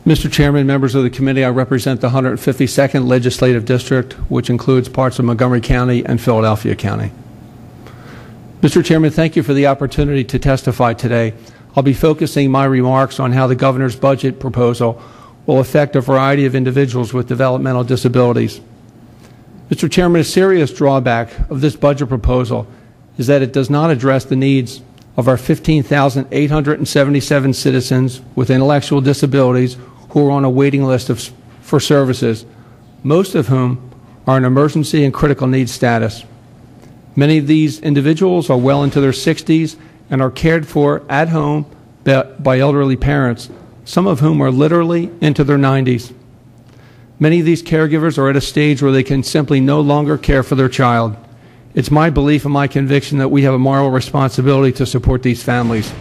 Mr. Chairman, members of the committee, I represent the 152nd Legislative District, which includes parts of Montgomery County and Philadelphia County. Mr. Chairman, thank you for the opportunity to testify today. I'll be focusing my remarks on how the governor's budget proposal will affect a variety of individuals with developmental disabilities. Mr. Chairman, a serious drawback of this budget proposal is that it does not address the needs of our 15,877 citizens with intellectual disabilities who are on a waiting list for services, most of whom are in emergency and critical needs status. Many of these individuals are well into their 60s and are cared for at home by elderly parents, some of whom are literally into their 90s. Many of these caregivers are at a stage where they can simply no longer care for their child. It's my belief and my conviction that we have a moral responsibility to support these families.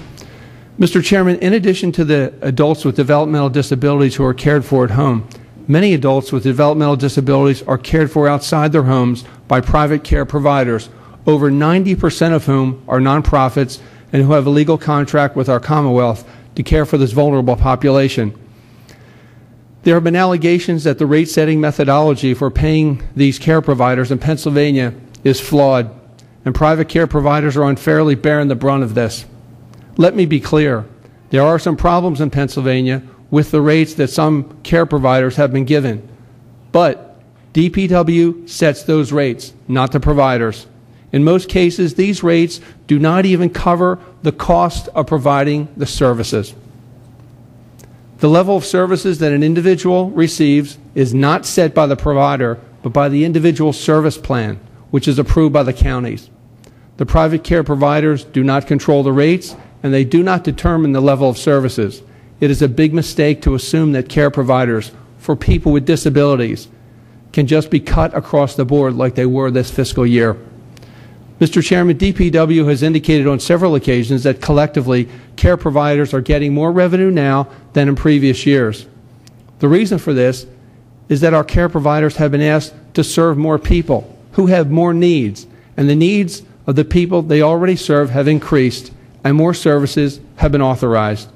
Mr. Chairman, in addition to the adults with developmental disabilities who are cared for at home, many adults with developmental disabilities are cared for outside their homes by private care providers, over 90% of whom are nonprofits and who have a legal contract with our Commonwealth to care for this vulnerable population. There have been allegations that the rate-setting methodology for paying these care providers in Pennsylvania is flawed, and private care providers are unfairly bearing the brunt of this. Let me be clear. There are some problems in Pennsylvania with the rates that some care providers have been given, but DPW sets those rates, not the providers. In most cases, these rates do not even cover the cost of providing the services. The level of services that an individual receives is not set by the provider, but by the individual service plan, which is approved by the counties. The private care providers do not control the rates, and they do not determine the level of services. It is a big mistake to assume that care providers for people with disabilities can just be cut across the board like they were this fiscal year. Mr. Chairman, DPW has indicated on several occasions that collectively care providers are getting more revenue now than in previous years. The reason for this is that our care providers have been asked to serve more people who have more needs, and the needs of the people they already serve have increased, and more services have been authorized.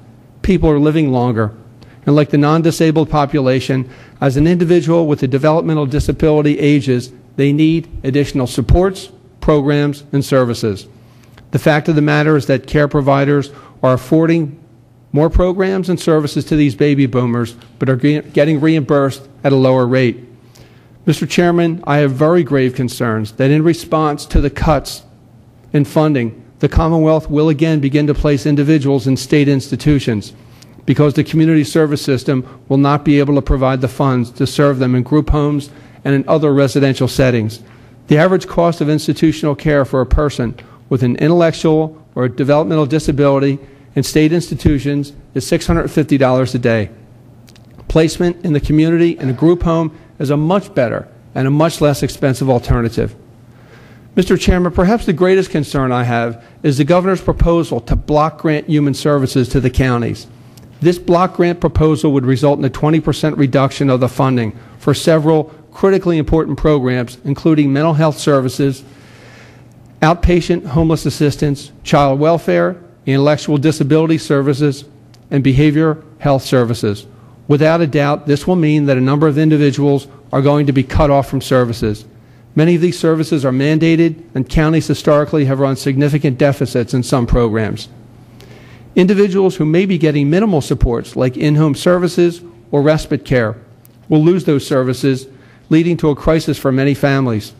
People are living longer, and like the non-disabled population, as an individual with a developmental disability ages, they need additional supports, programs, and services. The fact of the matter is that care providers are affording more programs and services to these baby boomers, but are getting reimbursed at a lower rate. Mr. Chairman, I have very grave concerns that in response to the cuts in funding, the Commonwealth will again begin to place individuals in state institutions because the community service system will not be able to provide the funds to serve them in group homes and in other residential settings. The average cost of institutional care for a person with an intellectual or a developmental disability in state institutions is $650 a day. Placement in the community in a group home is a much better and a much less expensive alternative. Mr. Chairman, perhaps the greatest concern I have is the governor's proposal to block grant human services to the counties. This block grant proposal would result in a 20% reduction of the funding for several critically important programs, including mental health services, outpatient homeless assistance, child welfare, intellectual disability services, and behavioral health services. Without a doubt, this will mean that a number of individuals are going to be cut off from services. Many of these services are mandated, and counties historically have run significant deficits in some programs. Individuals who may be getting minimal supports, like in-home services or respite care, will lose those services, leading to a crisis for many families.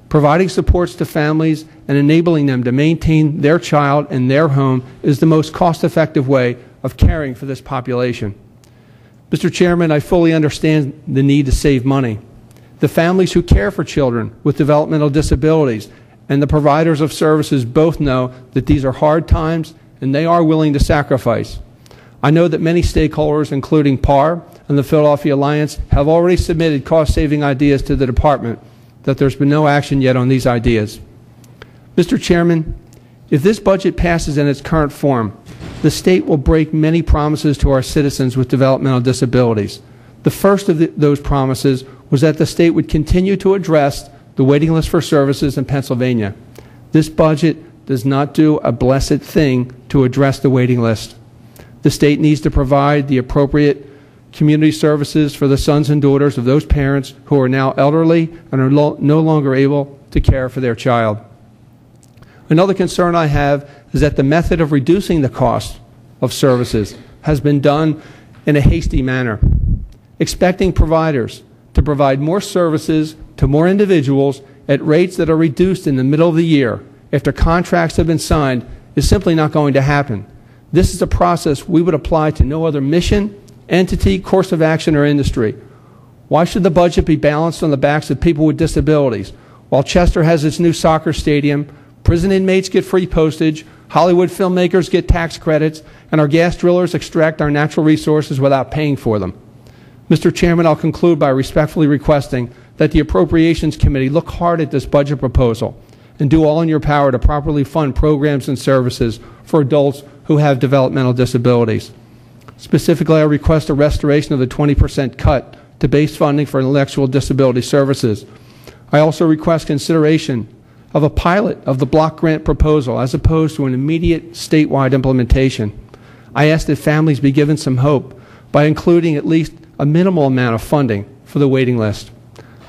Providing supports to families and enabling them to maintain their child in their home is the most cost-effective way of caring for this population. Mr. Chairman, I fully understand the need to save money. The families who care for children with developmental disabilities and the providers of services both know that these are hard times and they are willing to sacrifice. I know that many stakeholders, including PAR and the Philadelphia Alliance, have already submitted cost-saving ideas to the department, that there's been no action yet on these ideas. Mr. Chairman, if this budget passes in its current form, the state will break many promises to our citizens with developmental disabilities. The first of those promises was that the state would continue to address the waiting list for services in Pennsylvania. This budget does not do a blessed thing to address the waiting list. The state needs to provide the appropriate community services for the sons and daughters of those parents who are now elderly and are no longer able to care for their child. Another concern I have is that the method of reducing the cost of services has been done in a hasty manner, expecting providers to provide more services to more individuals at rates that are reduced in the middle of the year after contracts have been signed is simply not going to happen. This is a process we would apply to no other mission, entity, course of action, or industry. Why should the budget be balanced on the backs of people with disabilities? While Chester has its new soccer stadium, prison inmates get free postage, Hollywood filmmakers get tax credits, and our gas drillers extract our natural resources without paying for them. Mr. Chairman, I'll conclude by respectfully requesting that the Appropriations Committee look hard at this budget proposal and do all in your power to properly fund programs and services for adults who have developmental disabilities. Specifically, I request a restoration of the 20% cut to base funding for intellectual disability services. I also request consideration of a pilot of the block grant proposal as opposed to an immediate statewide implementation. I ask that families be given some hope by including at least a minimal amount of funding for the waiting list.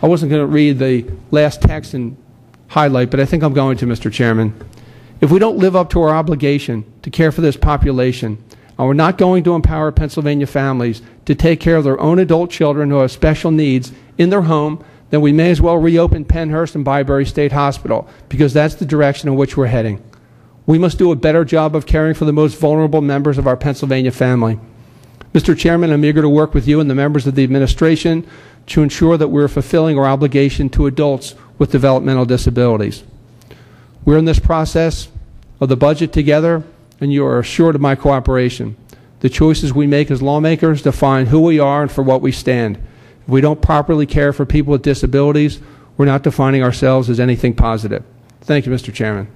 I wasn't going to read the last text and highlight, but I think I'm going to, Mr. Chairman. If we don't live up to our obligation to care for this population, and we're not going to empower Pennsylvania families to take care of their own adult children who have special needs in their home, then we may as well reopen Pennhurst and Bybury State Hospital, because that's the direction in which we're heading. We must do a better job of caring for the most vulnerable members of our Pennsylvania family. Mr. Chairman, I'm eager to work with you and the members of the administration to ensure that we're fulfilling our obligation to adults with developmental disabilities. We're in this process of the budget together, and you are assured of my cooperation. The choices we make as lawmakers define who we are and for what we stand. If we don't properly care for people with disabilities, we're not defining ourselves as anything positive. Thank you, Mr. Chairman.